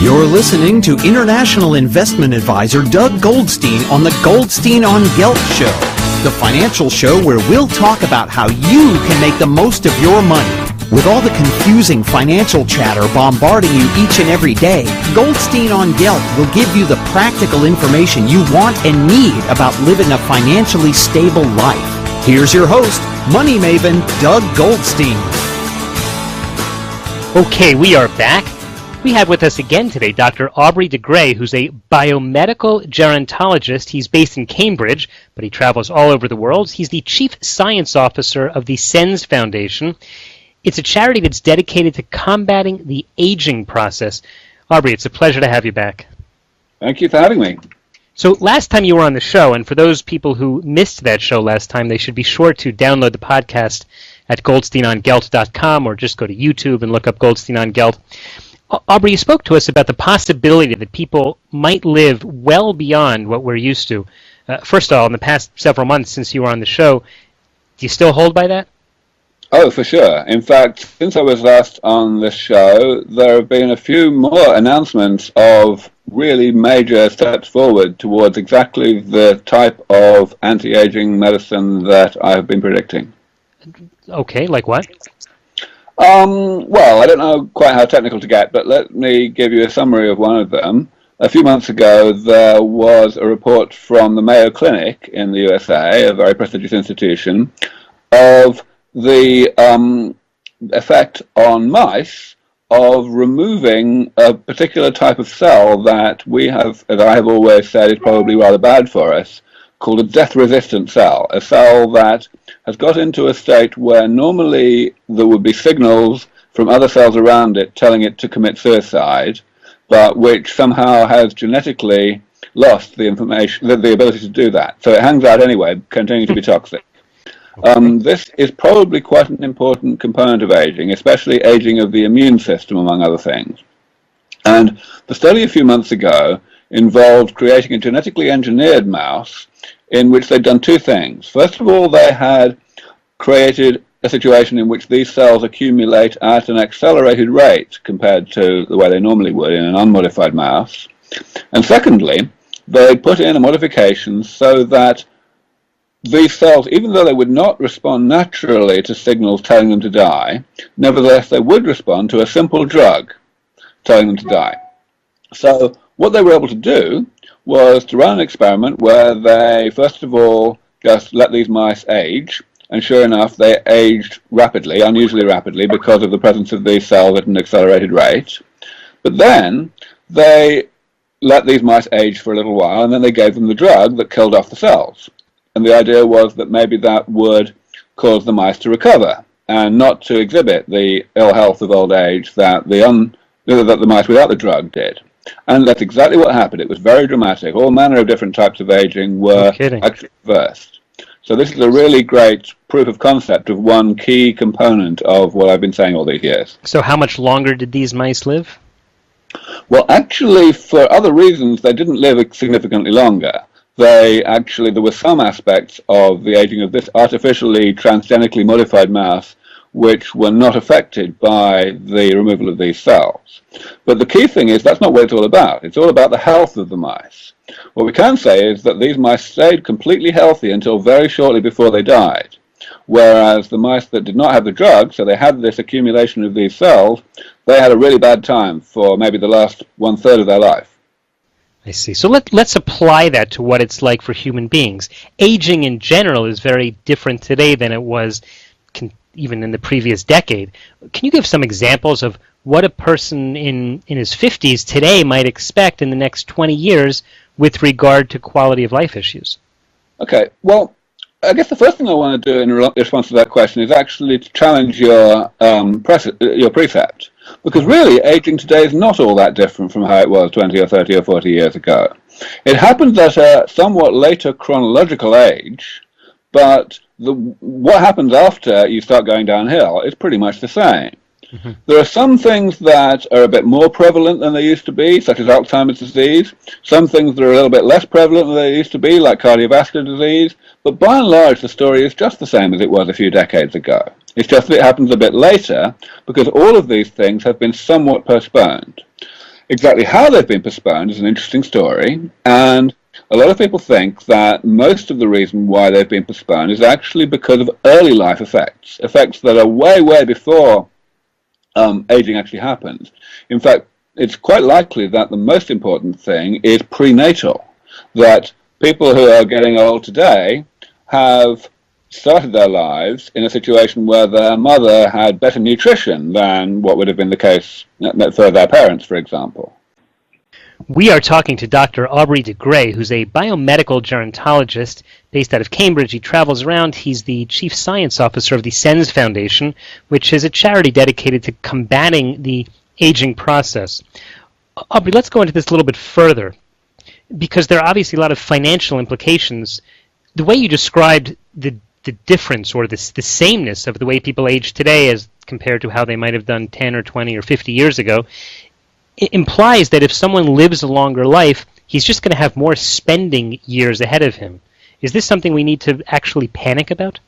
You're listening to international investment advisor Doug Goldstein on the Goldstein on Gelt Show, the financial show where we'll talk about how you can make the most of your money. With all the confusing financial chatter bombarding you each and every day, Goldstein on Gelt will give you the practical information you want and need about living a financially stable life. Here's your host, money maven Doug Goldstein. Okay, we are back. We have with us again today Dr. Aubrey de Grey, who's a biomedical gerontologist. He's based in Cambridge, but he travels all over the world. He's the Chief Science Officer of the SENS Foundation. It's a charity that's dedicated to combating the aging process. Aubrey, it's a pleasure to have you back. Thank you for having me. So last time you were on the show, and for those people who missed that show last time, they should be sure to download the podcast at goldsteinongelt.com or just go to YouTube and look up Goldstein on Gelt. Aubrey, you spoke to us about the possibility that people might live well beyond what we're used to. First of all, in the past several months since you were on the show, do you still hold by that? Oh, for sure. In fact, since I was last on this show, there have been a few more announcements of really major steps forward towards exactly the type of anti-aging medicine that I have been predicting. Okay, like what? Well, I don't know quite how technical to get, but let me give you a summary of one of them. A few months ago, there was a report from the Mayo Clinic in the USA, a very prestigious institution, of the effect on mice of removing a particular type of cell that we have, as I have always said, is probably rather bad for us, called a death-resistant cell, a cell that has got into a state where normally there would be signals from other cells around it telling it to commit suicide, but which somehow has genetically lost the information, the ability to do that. So it hangs out anyway, continuing to be toxic. This is probably quite an important component of aging, especially aging of the immune system, among other things. And the study a few months ago involved creating a genetically engineered mouse in which they'd done two things. First of all, they had created a situation in which these cells accumulate at an accelerated rate compared to the way they normally would in an unmodified mouse. And secondly, they put in a modification so that these cells, even though they would not respond naturally to signals telling them to die, nevertheless they would respond to a simple drug telling them to die. So what they were able to do was to run an experiment where they, first of all, just let these mice age, and sure enough, they aged rapidly, unusually rapidly, because of the presence of these cells at an accelerated rate. But then they let these mice age for a little while, and then they gave them the drug that killed off the cells. And the idea was that maybe that would cause the mice to recover and not to exhibit the ill health of old age that the mice without the drug did. And that's exactly what happened. It was very dramatic. All manner of different types of aging were actually reversed. So this is a really great proof of concept of one key component of what I've been saying all these years. So how much longer did these mice live? Well, actually, for other reasons, they didn't live significantly longer. There were some aspects of the aging of this artificially transgenically modified mouse which were not affected by the removal of these cells. But the key thing is that's not what it's all about. It's all about the health of the mice. What we can say is that these mice stayed completely healthy until very shortly before they died, whereas the mice that did not have the drug, so they had this accumulation of these cells, they had a really bad time for maybe the last 1/3 of their life. I see. So let's apply that to what it's like for human beings. Aging in general is very different today than it was even in the previous decade. Can you give some examples of what a person in his 50s today might expect in the next 20 years with regard to quality of life issues? Okay, well, I guess the first thing I want to do in response to that question is actually to challenge your precept. Because really, aging today is not all that different from how it was 20 or 30 or 40 years ago. It happens at a somewhat later chronological age, but what happens after you start going downhill is pretty much the same. Mm-hmm. There are some things that are a bit more prevalent than they used to be, such as Alzheimer's disease. Some things that are a little bit less prevalent than they used to be, like cardiovascular disease. But by and large, the story is just the same as it was a few decades ago. It's just that it happens a bit later because all of these things have been somewhat postponed. Exactly how they've been postponed is an interesting story, and a lot of people think that most of the reason why they've been postponed is actually because of early life effects, effects that are way, way before aging actually happens. In fact, it's quite likely that the most important thing is prenatal, that people who are getting old today have started their lives in a situation where their mother had better nutrition than what would have been the case for their parents, for example. We are talking to Dr. Aubrey de Grey, who's a biomedical gerontologist based out of Cambridge. He travels around. He's the chief science officer of the SENS Foundation, which is a charity dedicated to combating the aging process. Aubrey, let's go into this a little bit further, because there are obviously a lot of financial implications. The way you described the difference or the sameness of the way people age today as compared to how they might have done 10 or 20 or 50 years ago, it implies that if someone lives a longer life, he's just going to have more spending years ahead of him. Is this something we need to actually panic about?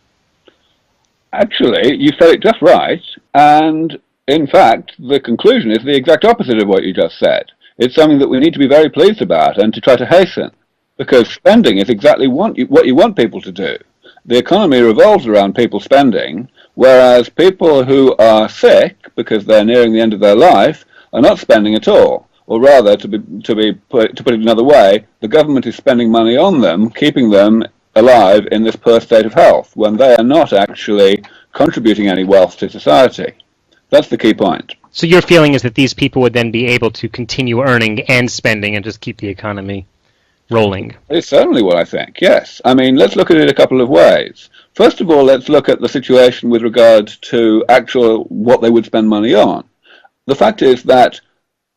Actually, you said it just right, and in fact, the conclusion is the exact opposite of what you just said. It's something that we need to be very pleased about and to try to hasten, because spending is exactly what you want people to do. The economy revolves around people spending, whereas people who are sick because they're nearing the end of their life are not spending at all. Or rather, to put it another way, the government is spending money on them, keeping them alive in this poor state of health, when they are not actually contributing any wealth to society. That's the key point. So your feeling is that these people would then be able to continue earning and spending and just keep the economy rolling? It's certainly what I think, yes. I mean, let's look at it a couple of ways. First of all, let's look at the situation with regard to actual what they would spend money on. The fact is that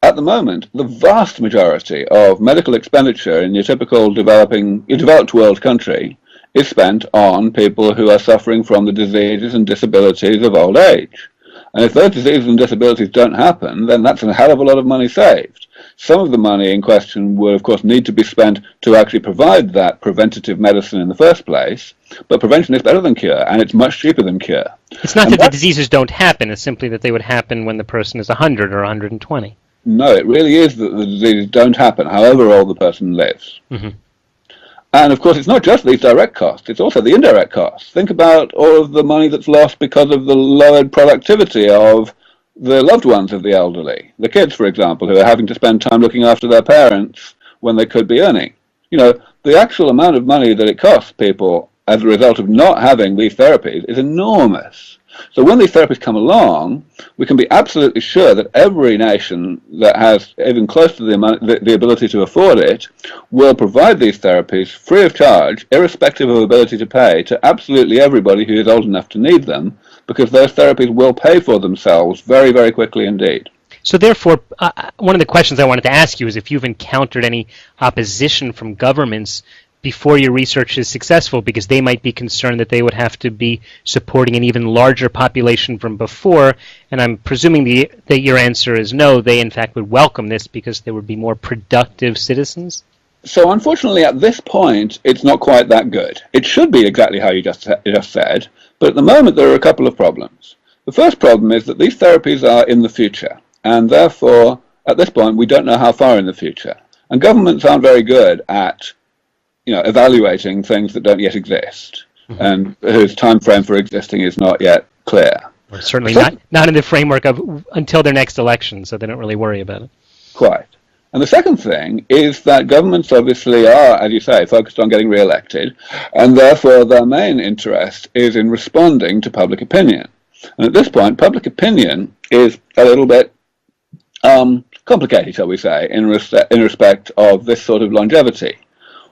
at the moment, the vast majority of medical expenditure in your typical developed world country is spent on people who are suffering from the diseases and disabilities of old age. And if those diseases and disabilities don't happen, then that's a hell of a lot of money saved. Some of the money in question will, of course, need to be spent to actually provide that preventative medicine in the first place, but prevention is better than cure, and it's much cheaper than cure. It's not that the diseases don't happen, it's simply that they would happen when the person is 100 or 120. No, it really is that the diseases don't happen, however old the person lives. Mm-hmm. And, of course, it's not just these direct costs, it's also the indirect costs. Think about all of the money that's lost because of the lowered productivity of the loved ones of the elderly. The kids, for example, who are having to spend time looking after their parents when they could be earning. You know, the actual amount of money that it costs people as a result of not having these therapies is enormous. So when these therapies come along, we can be absolutely sure that every nation that has even close to the ability to afford it will provide these therapies free of charge, irrespective of ability to pay, to absolutely everybody who is old enough to need them, because those therapies will pay for themselves very, very quickly indeed. So therefore, one of the questions I wanted to ask you is if you've encountered any opposition from governments before your research is successful, because they might be concerned that they would have to be supporting an even larger population from before, and I'm presuming that your answer is no, they in fact would welcome this because there would be more productive citizens? So unfortunately at this point it's not quite that good. It should be exactly how you just said, but at the moment there are a couple of problems. The first problem is that these therapies are in the future, and therefore at this point we don't know how far in the future. And governments aren't very good at evaluating things that don't yet exist, mm-hmm. and whose time frame for existing is not yet clear. Or certainly not in the framework of until their next election, so they don't really worry about it. Quite. And the second thing is that governments obviously are, as you say, focused on getting re-elected, and therefore their main interest is in responding to public opinion. And at this point, public opinion is a little bit complicated, shall we say, in respect of this sort of longevity.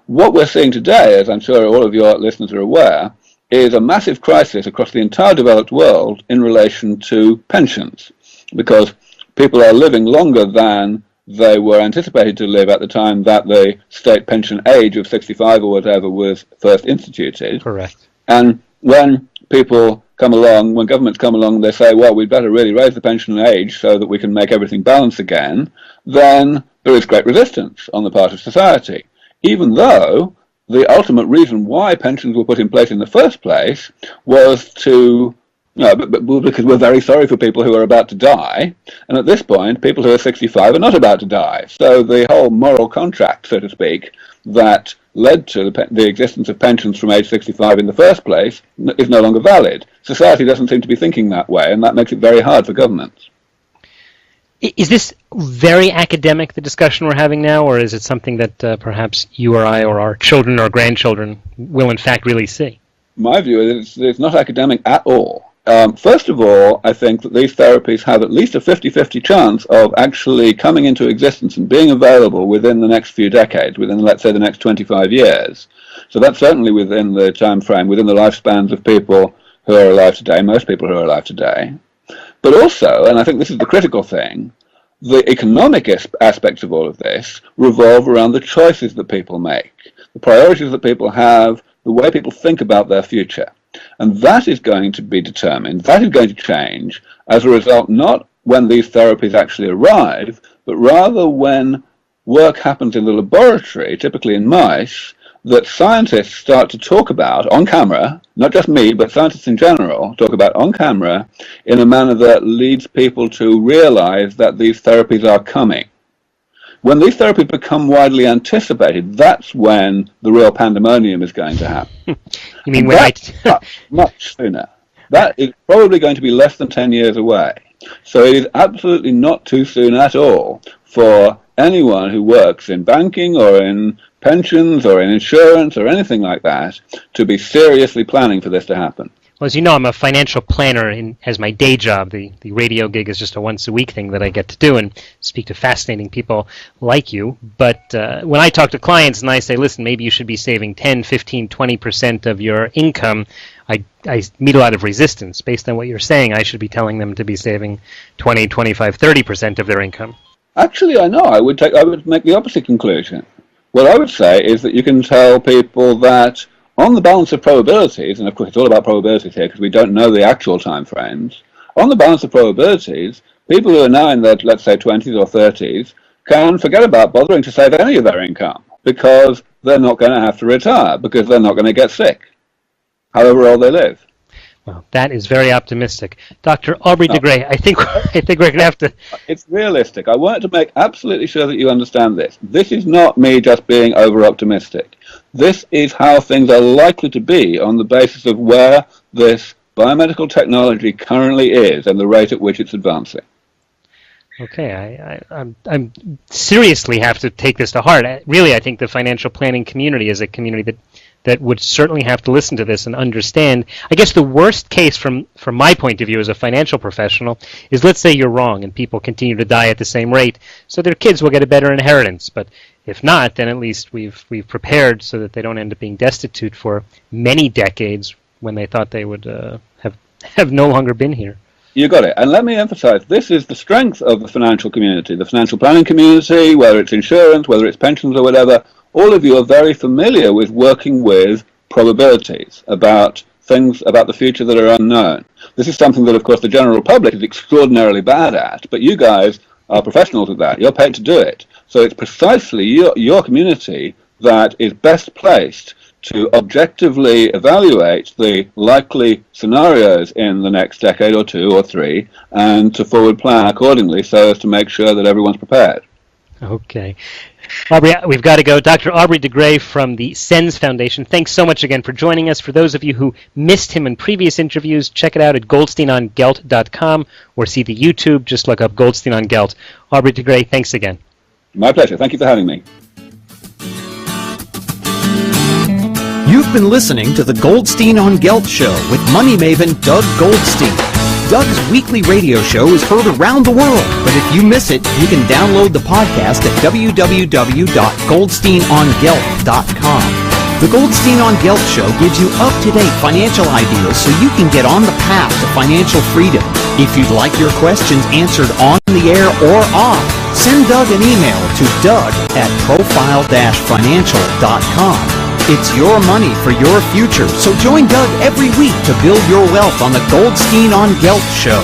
What we're seeing today, as I'm sure all of your listeners are aware, is a massive crisis across the entire developed world in relation to pensions, because people are living longer than they were anticipated to live at the time that the state pension age of 65 or whatever was first instituted. Correct. And when people come along, when governments come along, they say, well, we'd better really raise the pension age so that we can make everything balance again, then there is great resistance on the part of society. Even though the ultimate reason why pensions were put in place in the first place was to No, but because we're very sorry for people who are about to die, and at this point, people who are 65 are not about to die. So the whole moral contract, so to speak, that led to the existence of pensions from age 65 in the first place is no longer valid. Society doesn't seem to be thinking that way, and that makes it very hard for governments. Is this very academic, the discussion we're having now, or is it something that perhaps you or I or our children or grandchildren will in fact really see? My view is it's not academic at all. First of all, I think that these therapies have at least a 50-50 chance of actually coming into existence and being available within the next few decades, within, let's say, the next 25 years. So that's certainly within the time frame, within the lifespans of people who are alive today, most people who are alive today. But also, and I think this is the critical thing, the economic aspects of all of this revolve around the choices that people make, the priorities that people have, the way people think about their future. And that is going to be determined, that is going to change as a result, not when these therapies actually arrive, but rather when work happens in the laboratory, typically in mice, that scientists start to talk about on camera, not just me, but scientists in general, talk about on camera in a manner that leads people to realize that these therapies are coming. When these therapies become widely anticipated, that's when the real pandemonium is going to happen. You mean when much sooner. That is probably going to be less than 10 years away. So it is absolutely not too soon at all for anyone who works in banking or in pensions or in insurance or anything like that to be seriously planning for this to happen. Well, as you know, I'm a financial planner as my day job. The radio gig is just a once-a-week thing that I get to do and speak to fascinating people like you. But when I talk to clients and I say, listen, maybe you should be saving 10, 15, 20% of your income, I meet a lot of resistance. Based on what you're saying, I should be telling them to be saving 20, 25, 30% of their income. Actually, I know. I would make the opposite conclusion. What I would say is that you can tell people that on the balance of probabilities, and of course it's all about probabilities here because we don't know the actual time frames, on the balance of probabilities, people who are now in their, let's say, 20s or 30s can forget about bothering to save any of their income because they're not going to have to retire, because they're not going to get sick, however old they live. Well, that is very optimistic. Dr. Aubrey de Grey, I think we're going to have to... It's realistic. I wanted to make absolutely sure that you understand this. This is not me just being over-optimistic. This is how things are likely to be on the basis of where this biomedical technology currently is and the rate at which it's advancing. Okay, I'm seriously have to take this to heart. Really, I think the financial planning community is a community that would certainly have to listen to this and understand. I guess the worst case from my point of view as a financial professional is, let's say you're wrong and people continue to die at the same rate, so their kids will get a better inheritance. But if not, then at least we've prepared so that they don't end up being destitute for many decades when they thought they would have no longer been here. You got it. And let me emphasize, this is the strength of the financial community, the financial planning community, whether it's insurance, whether it's pensions or whatever. All of you are very familiar with working with probabilities about things about the future that are unknown. This is something that, of course, the general public is extraordinarily bad at, but you guys are professionals at that. You're paid to do it. So it's precisely your community that is best placed to objectively evaluate the likely scenarios in the next decade or two or three and to forward plan accordingly so as to make sure that everyone's prepared. Okay. Aubrey, we've got to go. Dr. Aubrey de Grey from the SENS Foundation, thanks so much again for joining us. For those of you who missed him in previous interviews, check it out at goldsteinongelt.com or see the YouTube. Just look up Goldstein on Gelt. Aubrey de Grey, thanks again. My pleasure. Thank you for having me. You've been listening to the Goldstein on Gelt Show with money maven Doug Goldstein. Doug's weekly radio show is heard around the world, but if you miss it, you can download the podcast at www.goldsteinongelt.com. The Goldstein on Gelt Show gives you up-to-date financial ideas so you can get on the path to financial freedom. If you'd like your questions answered on the air or off, send Doug an email to doug@profile-financial.com. It's your money for your future, so join Doug every week to build your wealth on the Goldstein on Gelt Show.